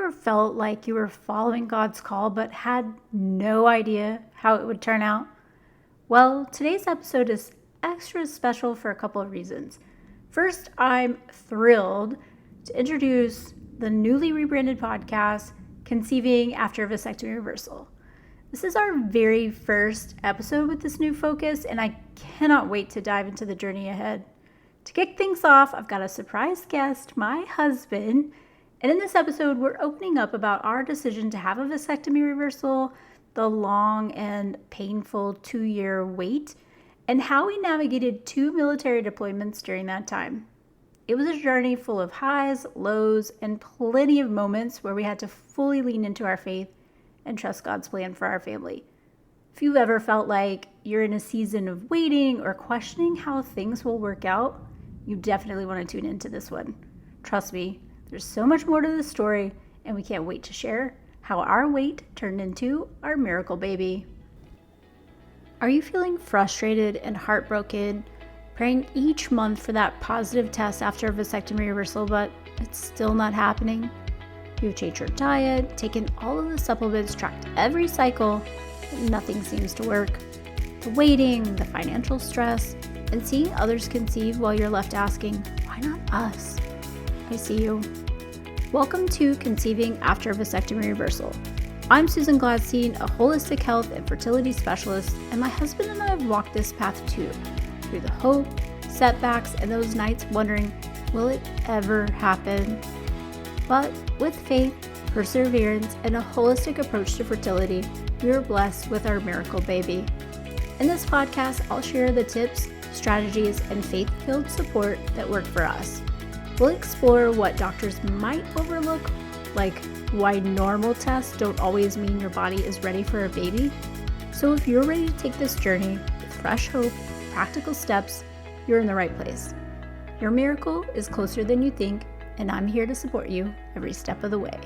ever felt like you were following God's call but had no idea how it would turn out? Well, today's episode is extra special for a couple of reasons. First, I'm thrilled to introduce the newly rebranded podcast, Conceiving After Vasectomy Reversal. This is our very first episode with this new focus, and I cannot wait to dive into the journey ahead. To kick things off, I've got a surprise guest, my husband, and in this episode, we're opening up about our decision to have a vasectomy reversal, the long and painful 2-year wait, and how we navigated 2 military deployments during that time. It was a journey full of highs, lows, and plenty of moments where we had to fully lean into our faith and trust God's plan for our family. If you've ever felt like you're in a season of waiting or questioning how things will work out, you definitely want to tune into this one. Trust me, there's so much more to this story, and we can't wait to share how our wait turned into our miracle baby. Are you feeling frustrated and heartbroken, praying each month for that positive test after a vasectomy reversal, but it's still not happening? You've changed your diet, taken all of the supplements, tracked every cycle, but nothing seems to work. The waiting, the financial stress, and seeing others conceive while you're left asking, why not us? I see you. Welcome to Conceiving After Vasectomy Reversal. I'm Susan Gladstein, a holistic health and fertility specialist, and my husband and I have walked this path too, through the hope, setbacks, and those nights wondering, will it ever happen? But with faith, perseverance, and a holistic approach to fertility, we are blessed with our miracle baby. In this podcast, I'll share the tips, strategies, and faith-filled support that work for us. We'll explore what doctors might overlook, like why normal tests don't always mean your body is ready for a baby. So if you're ready to take this journey with fresh hope, practical steps, you're in the right place. Your miracle is closer than you think, and I'm here to support you every step of the way.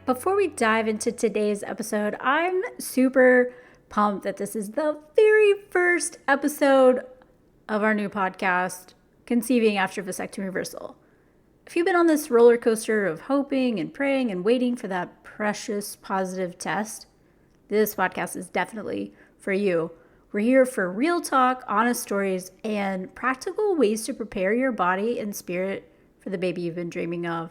Before we dive into today's episode, I'm super pumped that this is the very first episode of our new podcast, Conceiving After Vasectomy Reversal. If you've been on this roller coaster of hoping and praying and waiting for that precious positive test, this podcast is definitely for you. We're here for real talk, honest stories, and practical ways to prepare your body and spirit for the baby you've been dreaming of.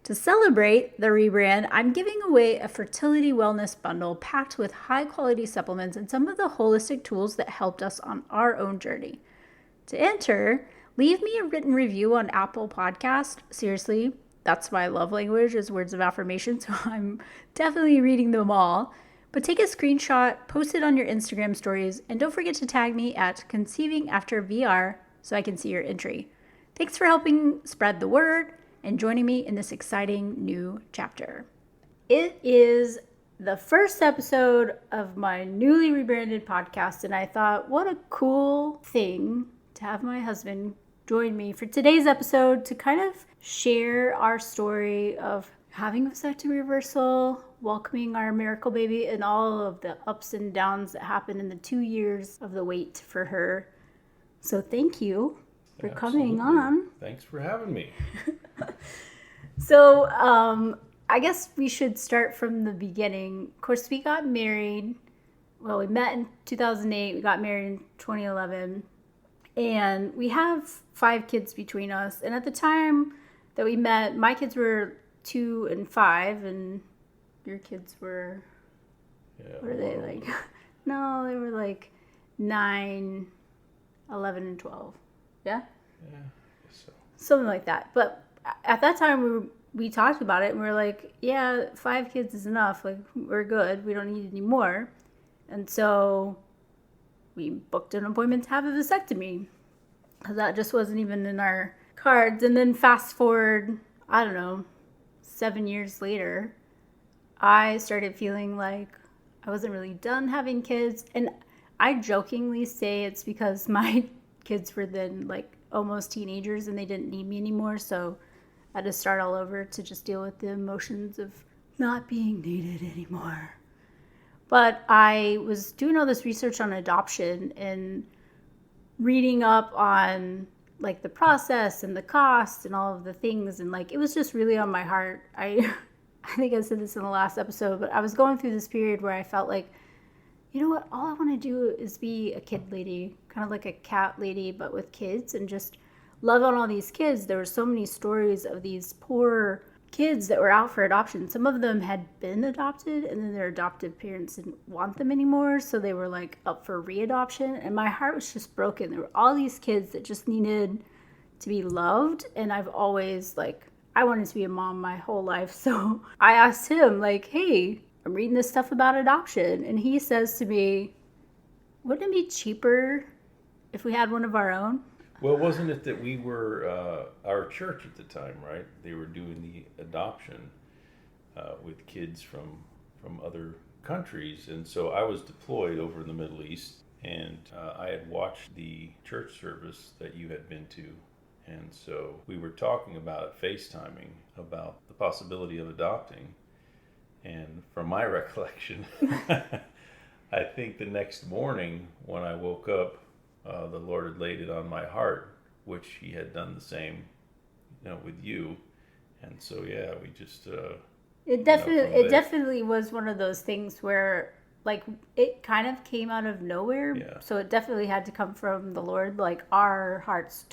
To celebrate the rebrand, I'm giving away a Fertility Wellness Bundle packed with high-quality supplements and some of the holistic tools that helped us on our own journey. To enter, leave me a written review on Apple Podcast. Seriously, that's my love language, is words of affirmation, so I'm definitely reading them all. But take a screenshot, post it on your Instagram stories, and don't forget to tag me at Conceiving After VR so I can see your entry. Thanks for helping spread the word and joining me in this exciting new chapter. It is the first episode of my newly rebranded podcast, and I thought, what a cool thing to have my husband join me for today's episode to kind of share our story of having a vasectomy reversal, welcoming our miracle baby, and all of the ups and downs that happened in the 2 years of the wait for her. So thank you for coming on. Thanks for having me. So I guess we should start from the beginning. Of course, we got married. Well, we met in 2008. We got married in 2011. And we have 5 kids between us. And at the time that we met, my kids were 2 and 5, and your kids were, what are they, like? No, they were like 9, 11, and 12. Yeah? Yeah, I guess so. Something like that. But at that time, we talked about it, and we were like, yeah, 5 kids is enough. Like, we're good. We don't need any more. And so we booked an appointment to have a vasectomy, because that just wasn't even in our cards. And then fast forward, I don't know, 7 years later, I started feeling like I wasn't really done having kids. And I jokingly say it's because my kids were then like almost teenagers and they didn't need me anymore. So I had to start all over to just deal with the emotions of not being needed anymore. But I was doing all this research on adoption and reading up on like the process and the cost and all of the things. And like, it was just really on my heart. I think I said this in the last episode, but I was going through this period where I felt like, you know what, all I want to do is be a kid lady, kind of like a cat lady, but with kids, and just love on all these kids. There were so many stories of these poor kids that were out for adoption. Some of them had been adopted, and then their adoptive parents didn't want them anymore, so they were like up for readoption. And my heart was just broken. There were all these kids that just needed to be loved, and I've always I wanted to be a mom my whole life. So I asked him, like, hey, I'm reading this stuff about adoption. And he says to me, wouldn't it be cheaper if we had one of our own? Well, wasn't it that we were, our church at the time, right? They were doing the adoption with kids from other countries. And so I was deployed over in the Middle East, and I had watched the church service that you had been to. And so we were talking about FaceTiming about the possibility of adopting. And from my recollection, I think the next morning when I woke up, the Lord had laid it on my heart, which He had done the same, with you. And so, yeah, we just... It definitely was one of those things where, like, it kind of came out of nowhere. Yeah. So it definitely had to come from the Lord. Like, our hearts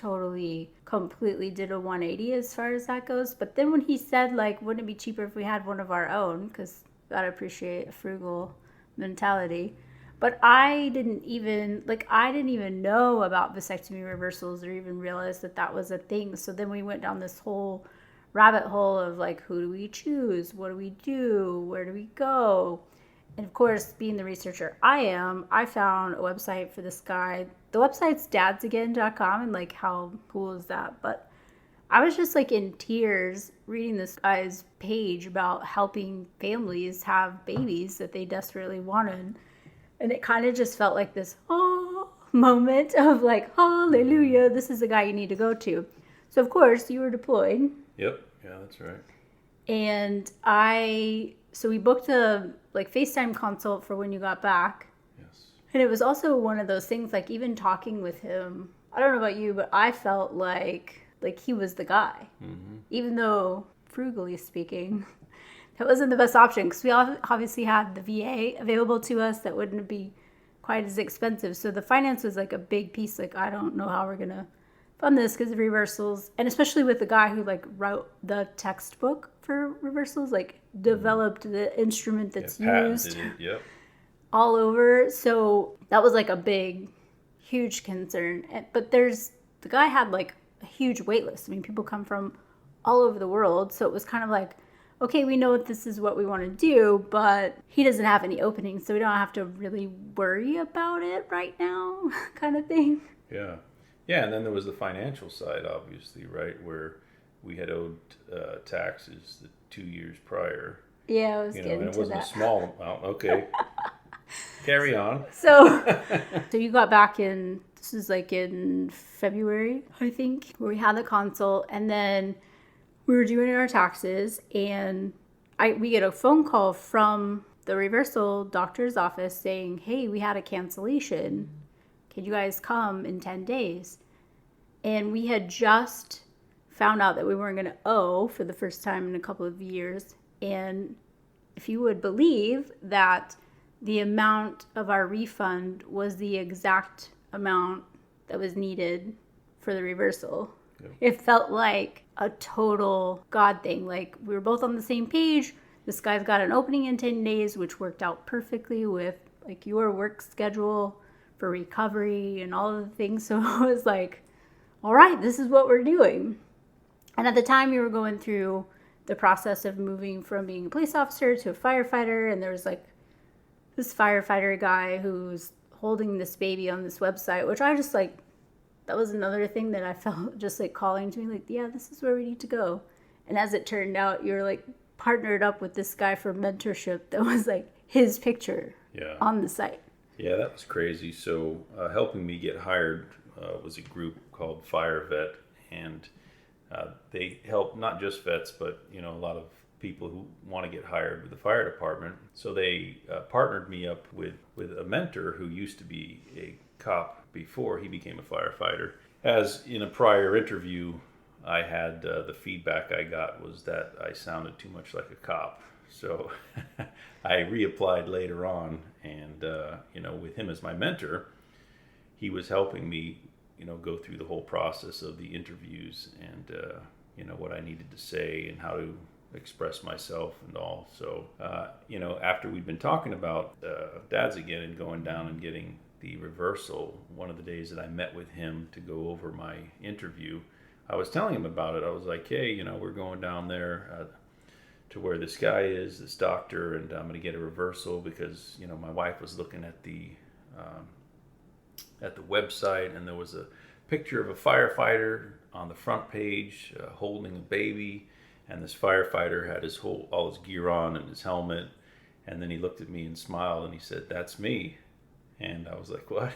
completely did a 180 as far as that goes. But then when he said, like, wouldn't it be cheaper if we had one of our own? Because gotta appreciate a frugal mentality. But I didn't even know about vasectomy reversals or even realize that that was a thing. So then we went down this whole rabbit hole of, like, who do we choose? What do we do? Where do we go? And of course, being the researcher I am, I found a website for this guy. The website's dadsagain.com, and like, how cool is that? But I was just like in tears reading this guy's page about helping families have babies that they desperately wanted. And it kind of just felt like this moment of like, hallelujah, this is the guy you need to go to. So of course, you were deployed. Yep. Yeah, that's right. And so we booked a FaceTime consult for when you got back. Yes. And it was also one of those things, like, even talking with him, I don't know about you, but I felt like he was the guy. Mm-hmm. Even though, frugally speaking, that wasn't the best option, because we obviously had the VA available to us that wouldn't be quite as expensive. So the finance was like a big piece. Like, I don't know how we're going to fund this because of reversals. And especially with the guy who wrote the textbook for reversals, developed the instrument that's used all over. So that was like a big, huge concern. But the guy had like a huge wait list. I mean, people come from all over the world. So it was kind of like, okay, we know this is what we want to do, but he doesn't have any openings, so we don't have to really worry about it right now, kind of thing. Yeah. Yeah, and then there was the financial side, obviously, right, where we had owed taxes the 2 years prior. Yeah, I was getting to that. And it wasn't a small amount. Okay. Carry on. So you got back this is like in February, I think, where we had the consult, and then we were doing our taxes, and we get a phone call from the reversal doctor's office saying, hey, we had a cancellation. Can you guys come in 10 days? And we had just found out that we weren't going to owe for the first time in a couple of years. And if you would believe that the amount of our refund was the exact amount that was needed for the reversal. Yep. It felt like a total God thing. Like, we were both on the same page. This guy's got an opening in 10 days, which worked out perfectly with like your work schedule for recovery and all of the things. So I was like, all right, this is what we're doing. And at the time, we were going through the process of moving from being a police officer to a firefighter. And there was like this firefighter guy who's holding this baby on this website, which I just like, that was another thing that I felt just like calling to me, like, yeah, this is where we need to go. And as it turned out, you're like partnered up with this guy for mentorship that was like his picture on the site. Yeah, that was crazy. So helping me get hired was a group called Fire Vet, and they help not just vets, but a lot of people who want to get hired with the fire department. So they partnered me up with a mentor who used to be a cop before he became a firefighter, As in a prior interview, I had the feedback I got was that I sounded too much like a cop. So I reapplied later on, and with him as my mentor, he was helping me, go through the whole process of the interviews and what I needed to say and how to express myself and all. So after we'd been talking about dads again and going down and getting the reversal, one of the days that I met with him to go over my interview, I was telling him about it. I was like, hey, we're going down there to where this guy is, this doctor, and I'm going to get a reversal because, my wife was looking at the website, and there was a picture of a firefighter on the front page holding a baby, and this firefighter had all his gear on and his helmet, and then he looked at me and smiled and he said, "That's me." And I was like, "What?"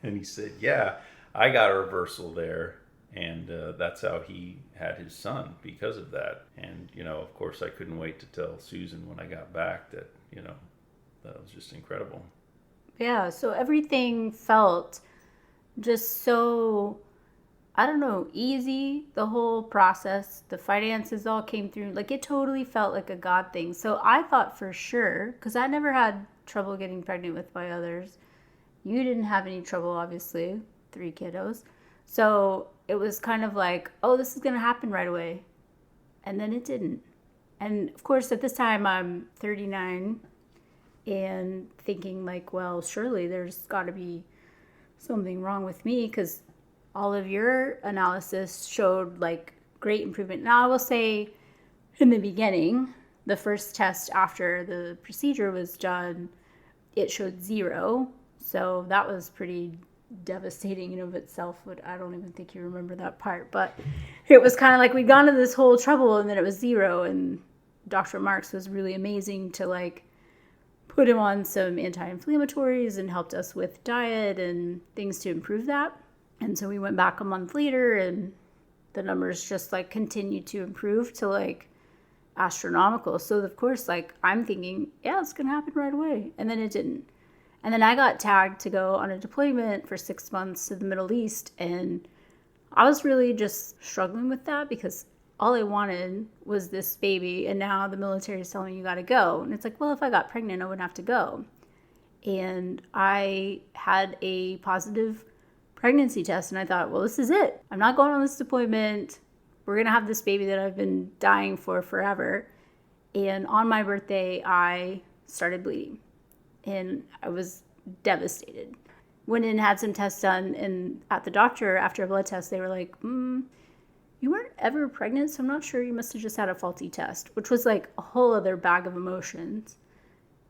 And he said, "Yeah, I got a reversal there." And that's how he had his son, because of that. And, of course, I couldn't wait to tell Susan when I got back that, that was just incredible. Yeah, so everything felt just so, I don't know, easy. The whole process, the finances all came through. Like, it totally felt like a God thing. So I thought for sure, because I never had trouble getting pregnant with my others. You didn't have any trouble, obviously, 3 kiddos. So it was kind of like, oh, this is going to happen right away. And then it didn't. And of course, at this time, I'm 39 and thinking like, well, surely there's got to be something wrong with me, because all of your analysis showed like great improvement. Now, I will say in the beginning, the first test after the procedure was done, it showed 0. So that was pretty devastating in of itself. But I don't even think you remember that part. But it was kind of like we'd gone to this whole trouble and then it was 0. And Dr. Marks was really amazing to like put him on some anti-inflammatories and helped us with diet and things to improve that. And so we went back a month later and the numbers just like continued to improve to like astronomical. So of course, like I'm thinking, yeah, it's going to happen right away. And then it didn't. And then I got tagged to go on a deployment for 6 months to the Middle East. And I was really just struggling with that because all I wanted was this baby. And now the military is telling me you got to go. And it's like, well, if I got pregnant, I wouldn't have to go. And I had a positive pregnancy test. And I thought, well, this is it. I'm not going on this deployment. We're going to have this baby that I've been dying for forever. And on my birthday, I started bleeding. And I was devastated. Went in and had some tests done, and at the doctor, after a blood test, they were like, you weren't ever pregnant, so I'm not sure, you must have just had a faulty test, which was like a whole other bag of emotions.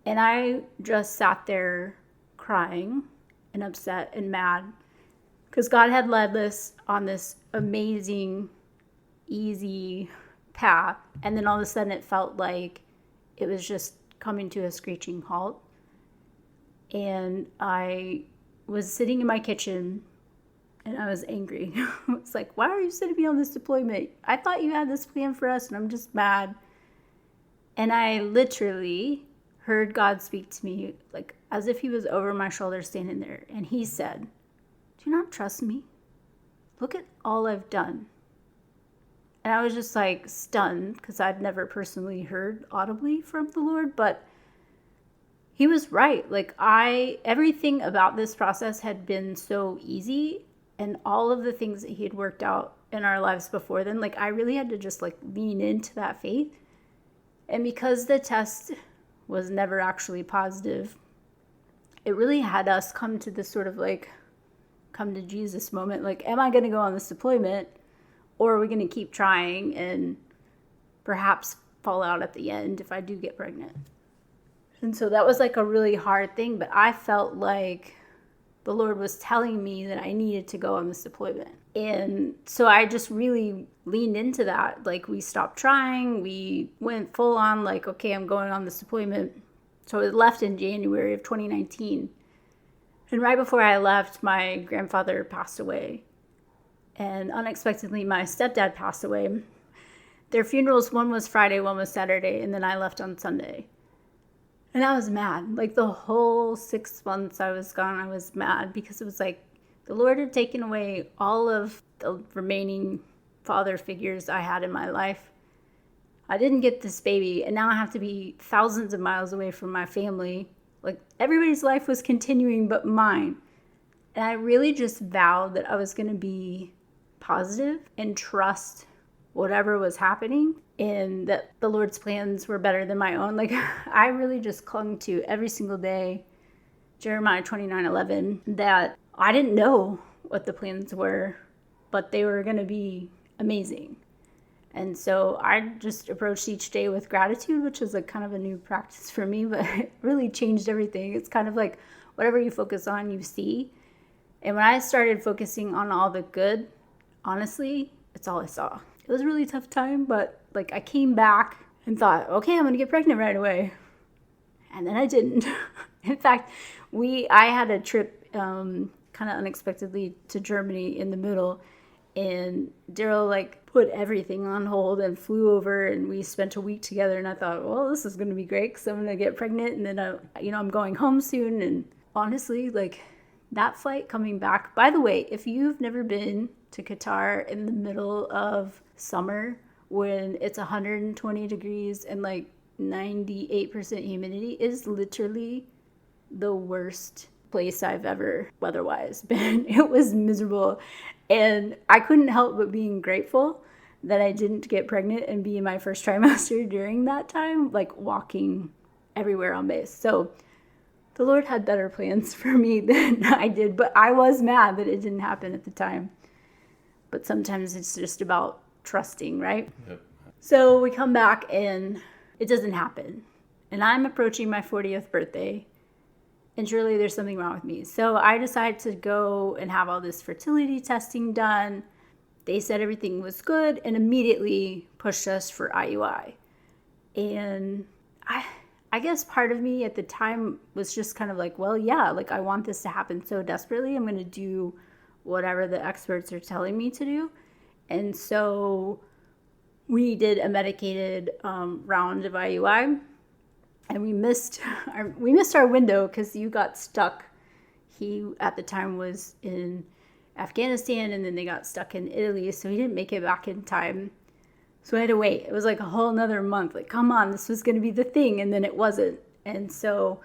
And I just sat there crying and upset and mad because God had led us on this amazing, easy path. And then all of a sudden it felt like it was just coming to a screeching halt. And I was sitting in my kitchen and I was angry. I was like, why are you sending me on this deployment? I thought you had this plan for us and I'm just mad. And I literally heard God speak to me like as if he was over my shoulder standing there. And he said, do you not trust me? Look at all I've done. And I was just like stunned because I'd never personally heard audibly from the Lord, but he was right. Like everything about this process had been so easy, and all of the things that he had worked out in our lives before then, like I really had to just like lean into that faith. And because the test was never actually positive, it really had us come to this sort of like come to Jesus moment. Like, am I going to go on this deployment, or are we going to keep trying and perhaps fall out at the end if I do get pregnant? And so that was like a really hard thing, but I felt like the Lord was telling me that I needed to go on this deployment. And so I just really leaned into that. Like we stopped trying. We went full on like, okay, I'm going on this deployment. So I left in January of 2019. And right before I left, my grandfather passed away. And unexpectedly, my stepdad passed away. Their funerals, one was Friday, one was Saturday, and then I left on Sunday. And I was mad. Like the whole 6 months I was gone, I was mad because it was like The Lord had taken away all of the remaining father figures I had in my life. I didn't get this baby, and now I have to be thousands of miles away from my family. Like, everybody's life was continuing but mine. And I really just vowed that I was going to be positive and trust whatever was happening, and that the Lord's plans were better than my own. Like, I really just clung to every single day Jeremiah 29:11, that I didn't know what the plans were, but they were going to be amazing. And so I just approached each day with gratitude, which is like kind of a new practice for me, but it really changed everything. It's kind of like whatever you focus on, you see. And when I started focusing on all the good, honestly, it's all I saw. It was a really tough time, but like I came back and thought, okay, I'm going to get pregnant right away. And then I didn't. In fact, I had a trip kind of unexpectedly to Germany in the middle, and Daryl like put everything on hold and flew over, and we spent a week together. And I thought, well, this is going to be great because I'm going to get pregnant, and then I'm going home soon. And honestly, like that flight coming back. By the way, if you've never been to Qatar in the middle of summer when it's 120 degrees and like 98% humidity, is literally the worst place I've ever weather-wise been. It was miserable, and I couldn't help but being grateful that I didn't get pregnant and be in my first trimester during that time, like walking everywhere on base. So the Lord had better plans for me than I did, but I was mad that it didn't happen at the time. But sometimes it's just about trusting, right? Yep. So we come back and it doesn't happen. And I'm approaching my 40th birthday, and surely there's something wrong with me. So I decided to go and have all this fertility testing done. They said everything was good and immediately pushed us for IUI. And I guess part of me at the time was just kind of like, well, yeah, like I want this to happen so desperately. I'm going to do whatever the experts are telling me to do. And so we did a medicated round of IUI. And we missed our window because you got stuck. He, at the time, was in Afghanistan, and then they got stuck in Italy, so he didn't make it back in time. So I had to wait. It was like a whole another month. Like, come on, this was going to be the thing, and then it wasn't. And so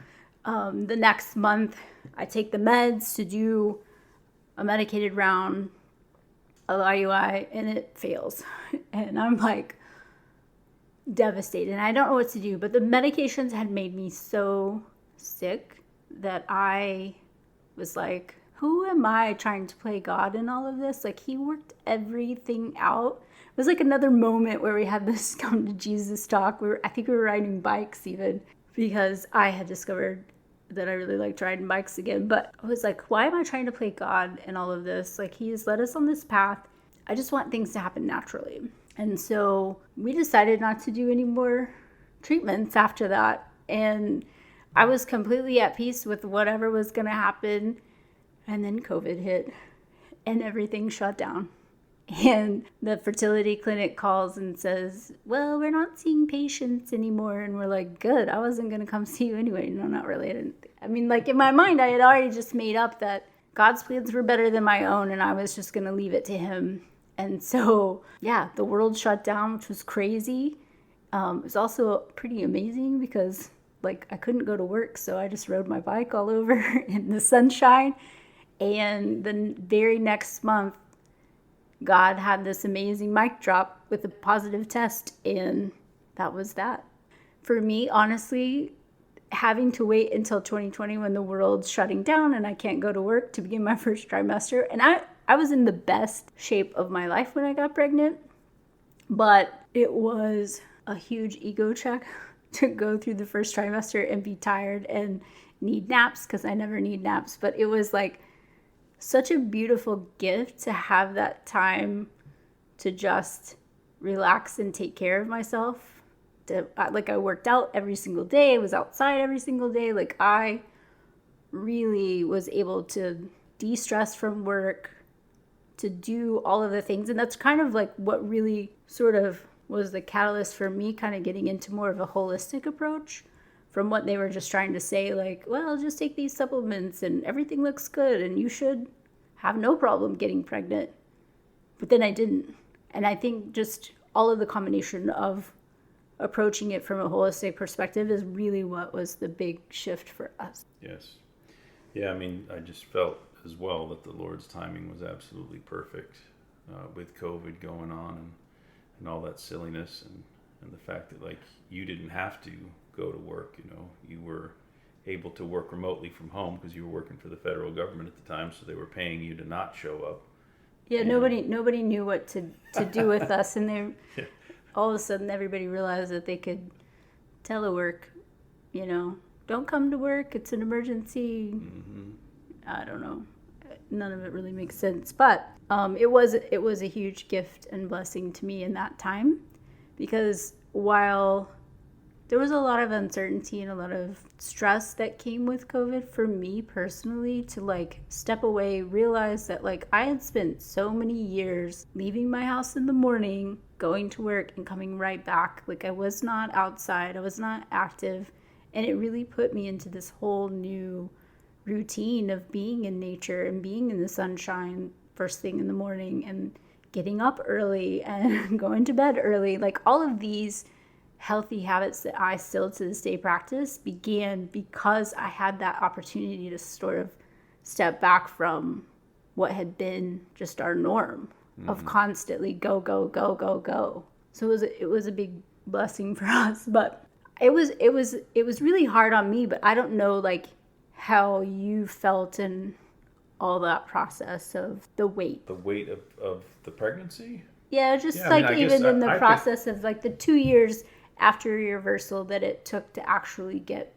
the next month, I take the meds to do a medicated round of IUI, and it fails. And I'm like, devastated. And I don't know what to do, but the medications had made me so sick that I was like, who am I trying to play God in all of this? Like, he worked everything out. It was like another moment where we had this come to Jesus talk. I think we were riding bikes even, because I had discovered that I really liked riding bikes again. But I was like, why am I trying to play God in all of this? Like, he has led us on this path. I just want things to happen naturally. And so we decided not to do any more treatments after that. And I was completely at peace with whatever was going to happen. And then COVID hit and everything shut down. And the fertility clinic calls and says, well, we're not seeing patients anymore. And we're like, good, I wasn't going to come see you anyway. No, not really. I mean, like in my mind, I had already just made up that God's plans were better than my own, and I was just going to leave it to him. And so, yeah, the world shut down, which was crazy. It was also pretty amazing because, like, I couldn't go to work, so I just rode my bike all over in the sunshine. And the very next month, God had this amazing mic drop with a positive test, and that was that. For me, honestly, having to wait until 2020 when the world's shutting down and I can't go to work to begin my first trimester, and I was in the best shape of my life when I got pregnant, but it was a huge ego check to go through the first trimester and be tired and need naps, because I never need naps. But it was like such a beautiful gift to have that time to just relax and take care of myself. I worked out every single day. I was outside every single day. Like, I really was able to de-stress from work, to do all of the things. And that's kind of like what really sort of was the catalyst for me kind of getting into more of a holistic approach from what they were just trying to say, like, well, just take these supplements and everything looks good and you should have no problem getting pregnant. But then I didn't. And I think just all of the combination of approaching it from a holistic perspective is really what was the big shift for us. Yes. Yeah, I mean, I just felt as well that the Lord's timing was absolutely perfect with COVID going on and all that silliness and the fact that, like, you didn't have to go to work, you know. You were able to work remotely from home because you were working for the federal government at the time, so they were paying you to not show up. Yeah, nobody knew what to do with us, and they Yeah. all of a sudden everybody realized that they could telework, you know. Don't come to work, it's an emergency. Mm-hmm. I don't know. None of it really makes sense. But it was a huge gift and blessing to me in that time, because while there was a lot of uncertainty and a lot of stress that came with COVID, for me personally, to like step away, realize that like I had spent so many years leaving my house in the morning, going to work and coming right back. Like I was not outside, I was not active. And it really put me into this whole new routine of being in nature and being in the sunshine first thing in the morning and getting up early and going to bed early. Like all of these healthy habits that I still to this day practice began because I had that opportunity to sort of step back from what had been just our norm of constantly go, go, go, go, go. So it was a big blessing for us, but it was really hard on me, but I don't know like how you felt in all that process of the weight. The weight of the pregnancy? Yeah, just Yeah, I like mean, I even guess in the I process of like the 2 years after reversal that it took to actually get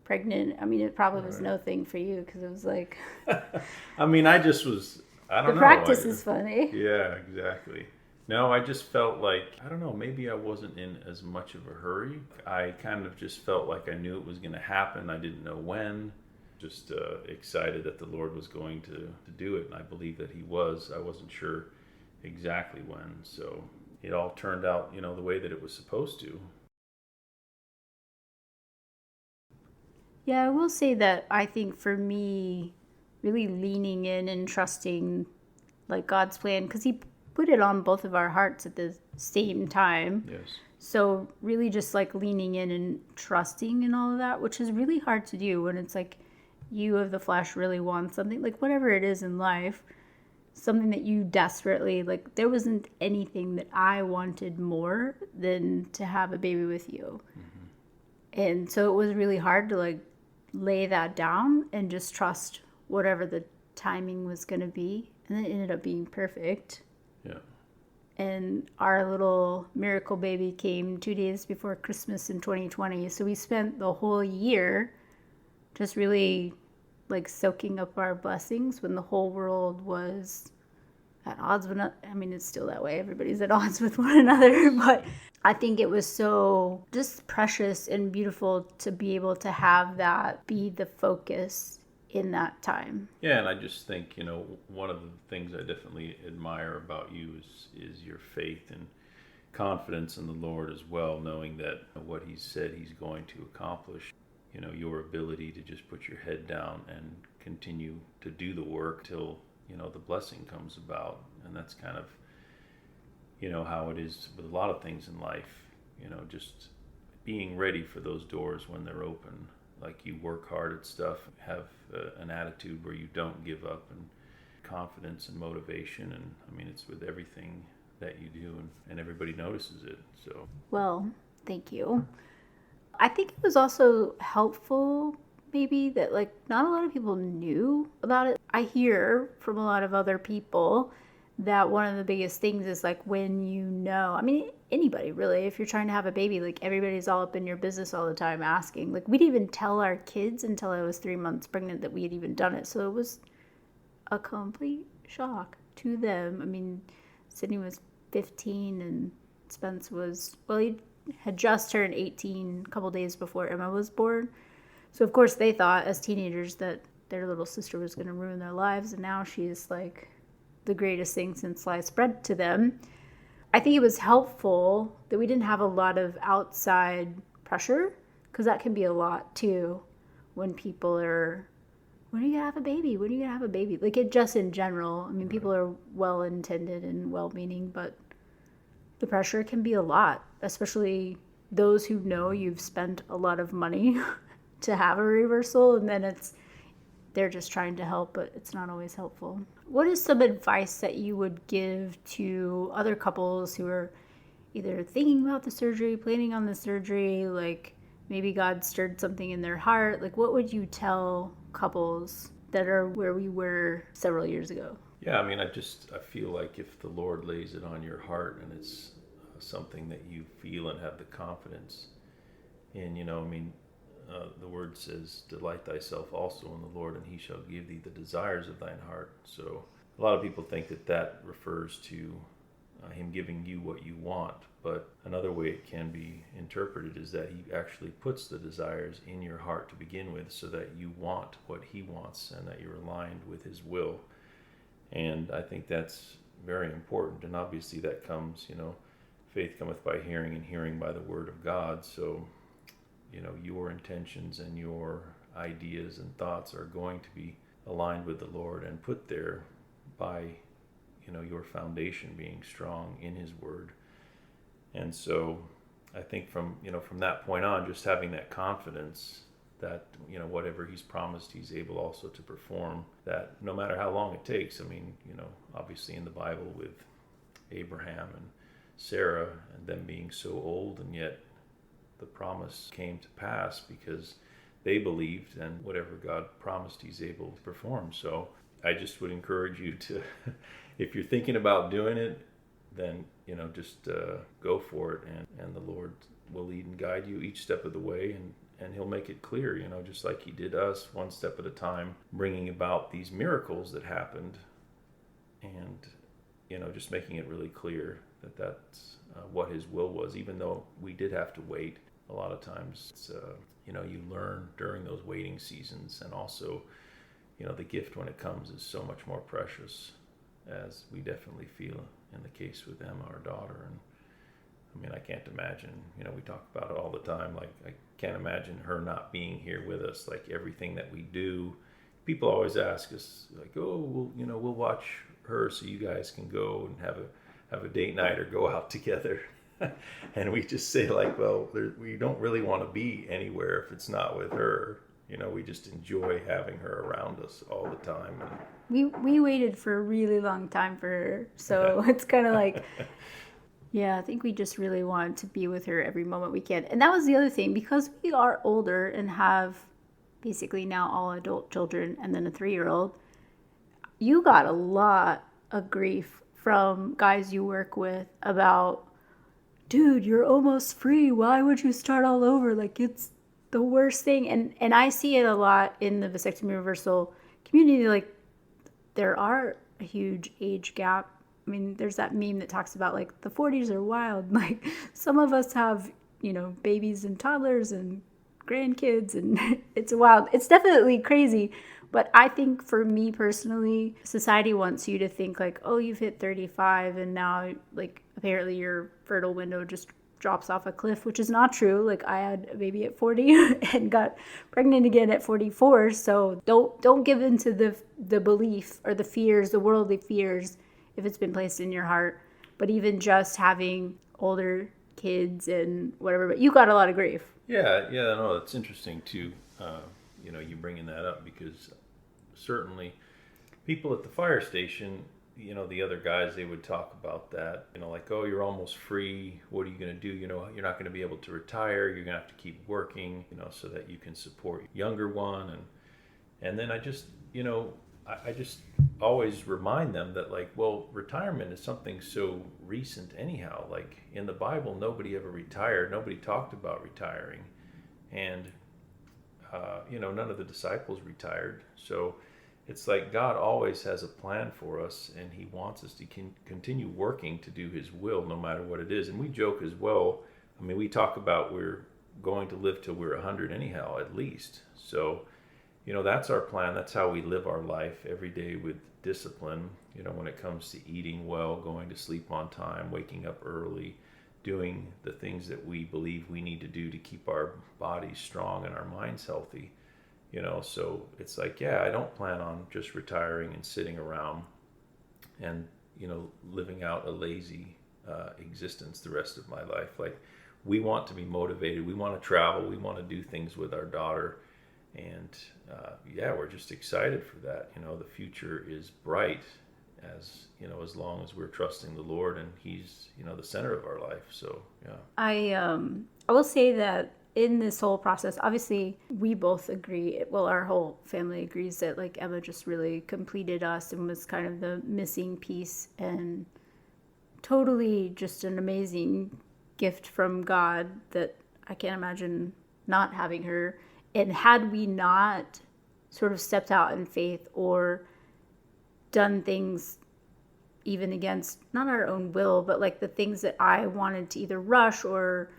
pregnant. I mean, it probably was no thing for you because it was like I mean, I just was, I don't the know. practice is funny. Yeah, exactly. No, I just felt like, I don't know, maybe I wasn't in as much of a hurry. I kind of just felt like I knew it was going to happen. I didn't know when. Just excited that the Lord was going to do it, and I believe that He was. I wasn't sure exactly when, so it all turned out, you know, the way that it was supposed to. Yeah, I will say that I think for me, really leaning in and trusting like God's plan, because He put it on both of our hearts at the same time. Yes. So really just like leaning in and trusting and all of that, which is really hard to do when it's like you of the flesh really want something, like whatever it is in life, something that you desperately, like there wasn't anything that I wanted more than to have a baby with you. And so it was really hard to like lay that down and just trust whatever the timing was going to be. And it ended up being perfect. Yeah. And our little miracle baby came 2 days before Christmas in 2020. So we spent the whole year just really like soaking up our blessings when the whole world was at odds with, I mean, it's still that way. Everybody's at odds with one another. But I think it was so just precious and beautiful to be able to have that be the focus in that time. Yeah, and I just think, you know, one of the things I definitely admire about you is your faith and confidence in the Lord as well, knowing that what He said He's going to accomplish, you know, your ability to just put your head down and continue to do the work till, you know, the blessing comes about. And that's kind of, you know, how it is with a lot of things in life, you know, just being ready for those doors when they're open. Like you work hard at stuff, have an attitude where you don't give up, and confidence and motivation. And I mean, it's with everything that you do, and everybody notices it. So, well, thank you. I think it was also helpful maybe that like not a lot of people knew about it. I hear from a lot of other people that one of the biggest things is like when you know, I mean, anybody really, if you're trying to have a baby, like everybody's all up in your business all the time asking. Like we didn't even tell our kids until I was 3 months pregnant that we had even done it. So it was a complete shock to them. I mean, Sydney was 15 and Spence was, well, he had just turned 18 a couple days before Emma was born. So of course they thought as teenagers that their little sister was going to ruin their lives. And now she's like the greatest thing since sliced bread to them. I think it was helpful that we didn't have a lot of outside pressure, because that can be a lot too when people are when are you gonna have a baby? When are you gonna have a baby? Like, it just in general. I mean, Right. people are well intended and well meaning, but the pressure can be a lot, especially those who know you've spent a lot of money to have a reversal, and then they're just trying to help, but it's not always helpful. What is some advice that you would give to other couples who are either thinking about the surgery, planning on the surgery, like maybe God stirred something in their heart? Like, what would you tell couples that are where we were several years ago? Yeah, I mean, I feel like if the Lord lays it on your heart and it's something that you feel and have the confidence in, I mean, the word says, delight thyself also in the Lord, and he shall give thee the desires of thine heart. So a lot of people think that refers to him giving you what you want, but another way it can be interpreted is that he actually puts the desires in your heart to begin with, so that you want what he wants and that you're aligned with his will. And I think that's very important. And obviously that comes, faith cometh by hearing, and hearing by the word of God. So, your intentions and your ideas and thoughts are going to be aligned with the Lord and put there by, your foundation being strong in his word. And so I think from that point on, just having that confidence that, whatever he's promised, he's able also to perform, that no matter how long it takes. I mean, obviously in the Bible with Abraham and Sarah and them being so old, and yet the promise came to pass because they believed, and whatever God promised, he's able to perform. So I just would encourage you to, if you're thinking about doing it, then, just go for it, and the Lord will lead and guide you each step of the way, and he'll make it clear, just like he did us, one step at a time, bringing about these miracles that happened, and, just making it really clear that that's what his will was, even though we did have to wait. A lot of times, you learn during those waiting seasons, and also, the gift when it comes is so much more precious, as we definitely feel in the case with Emma, our daughter. And I mean, I can't imagine, we talk about it all the time, like I can't imagine her not being here with us. Like everything that we do, people always ask us, like, oh, we'll watch her so you guys can go and have a date night or go out together. And we just say, like, well, we don't really want to be anywhere if it's not with her. We just enjoy having her around us all the time. We waited for a really long time for her, so it's kind of like, yeah, I think we just really want to be with her every moment we can. And that was the other thing, because we are older and have basically now all adult children and then a 3-year-old. You got a lot of grief from guys you work with about, dude, you're almost free. Why would you start all over? Like, it's the worst thing. And I see it a lot in the vasectomy reversal community. Like, there are a huge age gap. I mean, there's that meme that talks about, like, the 40s are wild. Like, some of us have, babies and toddlers and grandkids, and it's wild. It's definitely crazy. But I think for me personally, society wants you to think like, oh, you've hit 35 and now, like, apparently your fertile window just drops off a cliff, which is not true. Like, I had a baby at 40 and got pregnant again at 44. So don't give into the belief or the fears, the worldly fears, if it's been placed in your heart. But even just having older kids and whatever, but you got a lot of grief. Yeah, no, it's interesting too, you bringing that up, because certainly people at the fire station, the other guys, they would talk about that, like, oh, you're almost free. What are you going to do? You're not going to be able to retire. You're going to have to keep working, so that you can support your younger one. And then I just always remind them that, like, well, retirement is something so recent anyhow. Like, in the Bible, nobody ever retired. Nobody talked about retiring. And, none of the disciples retired. So it's like God always has a plan for us, and he wants us to continue working to do his will, no matter what it is. And we joke as well. I mean, we talk about we're going to live till we're 100 anyhow, at least. So, that's our plan. That's how we live our life every day, with discipline, when it comes to eating well, going to sleep on time, waking up early, doing the things that we believe we need to do to keep our bodies strong and our minds healthy. So it's like, yeah, I don't plan on just retiring and sitting around and, living out a lazy existence the rest of my life. Like, we want to be motivated. We want to travel. We want to do things with our daughter. And yeah, we're just excited for that. The future is bright as long as we're trusting the Lord and He's, the center of our life. So, yeah. I will say that in this whole process, obviously we both agree, well, our whole family agrees that like Emma just really completed us and was kind of the missing piece, and totally just an amazing gift from God that I can't imagine not having her. And had we not sort of stepped out in faith or done things even against not our own will, but like the things that I wanted to either rush or,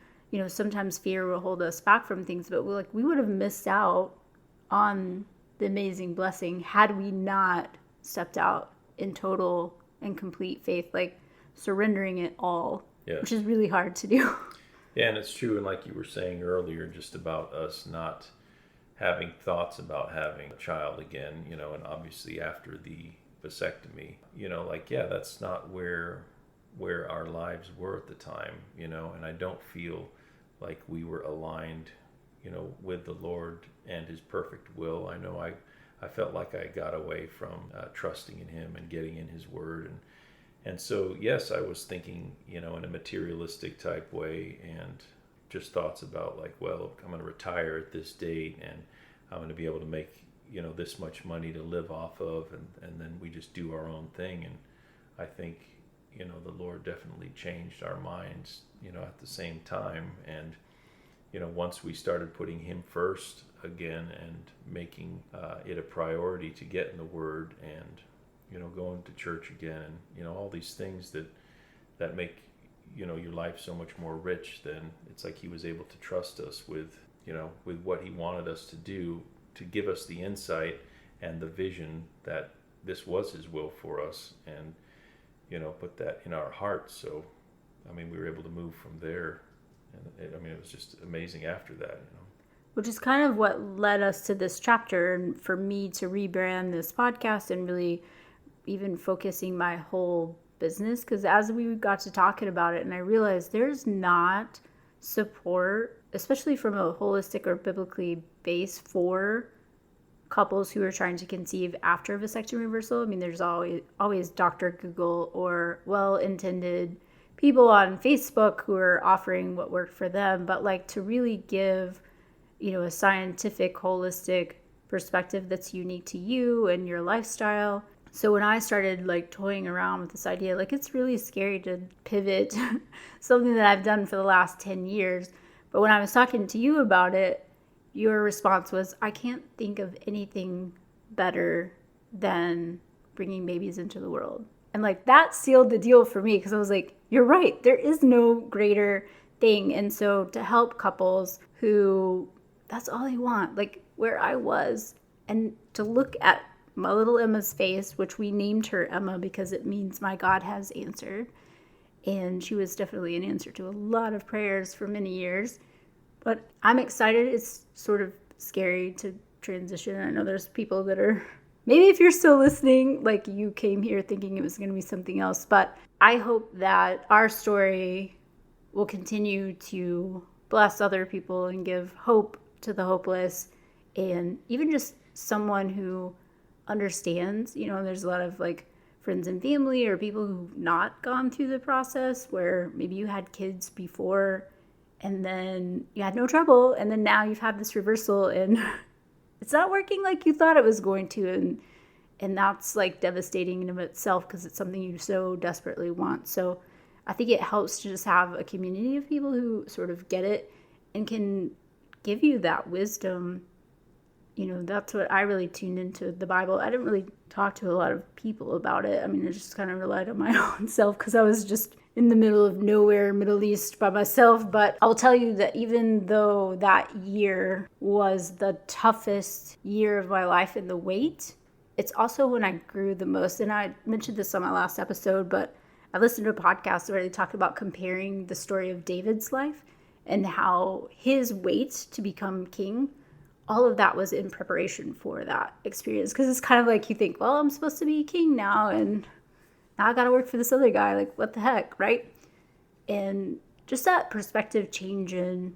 sometimes fear will hold us back from things, but we would have missed out on the amazing blessing had we not stepped out in total and complete faith, like surrendering it all, Yes. Which is really hard to do. Yeah, and it's true. And like you were saying earlier, just about us not having thoughts about having a child again, and obviously after the vasectomy, yeah, that's not where our lives were at the time, and I don't feel like we were aligned, with the Lord and His perfect will. I know I felt like I got away from trusting in Him and getting in His Word, and so yes, I was thinking, in a materialistic type way, and just thoughts about like, well, I'm going to retire at this date, and I'm going to be able to make this much money to live off of, and then we just do our own thing. And I think the Lord definitely changed our minds at the same time. And once we started putting Him first again and making it a priority to get in the Word and going to church again, and all these things that make your life so much more rich, then it's like He was able to trust us with what He wanted us to do, to give us the insight and the vision that this was His will for us, and put that in our hearts. So we were able to move from there, and it was just amazing after that. Which is kind of what led us to this chapter, and for me to rebrand this podcast and really even focusing my whole business, because as we got to talking about it, and I realized there's not support, especially from a holistic or biblically based, for couples who are trying to conceive after vasectomy reversal. There's always Dr. Google or well-intended people on Facebook who are offering what worked for them, but like to really give a scientific, holistic perspective that's unique to you and your lifestyle. So when I started like toying around with this idea, like it's really scary to pivot something that I've done for the last 10 years. But when I was talking to you about it, your response was, I can't think of anything better than bringing babies into the world. And like that sealed the deal for me, because I was like, you're right, there is no greater thing. And so to help couples who that's all they want, like where I was, and to look at my little Emma's face, which we named her Emma because it means my God has answered. And she was definitely an answer to a lot of prayers for many years. But I'm excited. It's sort of scary to transition. I know there's people that are, maybe if you're still listening, like you came here thinking it was going to be something else. But I hope that our story will continue to bless other people and give hope to the hopeless, and even just someone who understands. There's a lot of like friends and family or people who've not gone through the process, where maybe you had kids before and then you had no trouble, and then now you've had this reversal and it's not working like you thought it was going to, and that's like devastating in of itself, because it's something you so desperately want. So I think it helps to just have a community of people who sort of get it and can give you that wisdom. That's what I really tuned into the Bible. I didn't really talk to a lot of people about it. I just kind of relied on my own self, because I was just in the middle of nowhere, Middle East, by myself. But I'll tell you that even though that year was the toughest year of my life in the wait, it's also when I grew the most. And I mentioned this on my last episode, but I listened to a podcast where they talked about comparing the story of David's life and how his wait to become king all of that was in preparation for that experience. Because it's kind of like you think, well, I'm supposed to be king now, and now I got to work for this other guy. Like, what the heck, right? And just that perspective change in,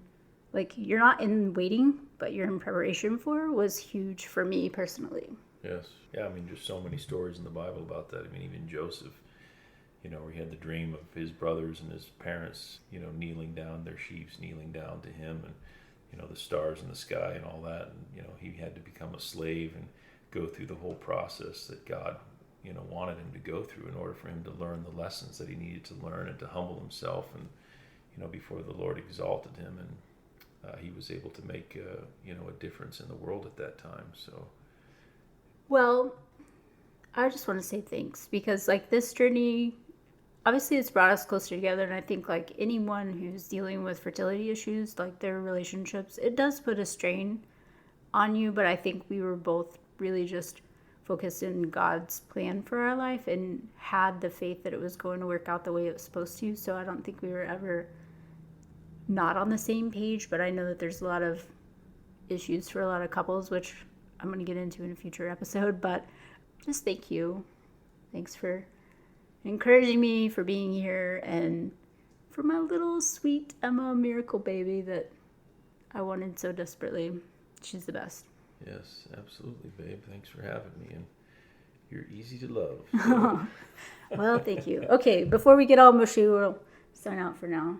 like, you're not in waiting, but you're in preparation for, was huge for me personally. Yes. Yeah, I mean, there's so many stories in the Bible about that. I mean, even Joseph, where he had the dream of his brothers and his parents, kneeling down, their sheaves kneeling down to him, and, the stars in the sky and all that. And, he had to become a slave and go through the whole process that God, wanted him to go through in order for him to learn the lessons that he needed to learn and to humble himself. And, before the Lord exalted him, and he was able to make, a difference in the world at that time. So. Well, I just want to say thanks, because like this journey, obviously it's brought us closer together. And I think like anyone who's dealing with fertility issues, like their relationships, it does put a strain on you. But I think we were both really just focused in God's plan for our life and had the faith that it was going to work out the way it was supposed to. So I don't think we were ever not on the same page. But I know that there's a lot of issues for a lot of couples, which I'm going to get into in a future episode. But just thank you. Thanks for encouraging me, for being here, and for my little sweet Emma miracle baby that I wanted so desperately. She's the best. Yes, absolutely, babe. Thanks for having me, and you're easy to love. So. Well, thank you. Okay, before we get all mushy, we'll sign out for now.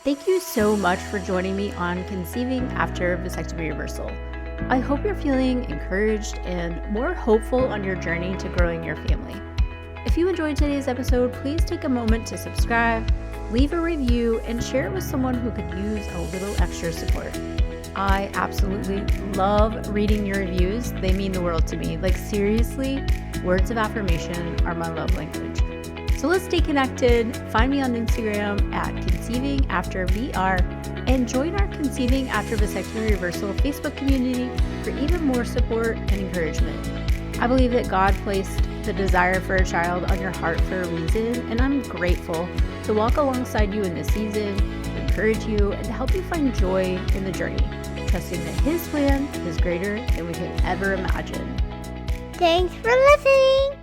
Thank you so much for joining me on Conceiving After Vasectomy Reversal. I hope you're feeling encouraged and more hopeful on your journey to growing your family. If you enjoyed today's episode, please take a moment to subscribe, leave a review, and share it with someone who could use a little extra support. I absolutely love reading your reviews. They mean the world to me. Like, seriously, words of affirmation are my love language. So let's stay connected. Find me on Instagram at conceivingaftervr and join our Conceiving After Vasectomy Reversal Facebook community for even more support and encouragement. I believe that God placed the desire for a child on your heart for a reason, and I'm grateful to walk alongside you in this season, to encourage you, and to help you find joy in the journey, trusting that His plan is greater than we could ever imagine. Thanks for listening.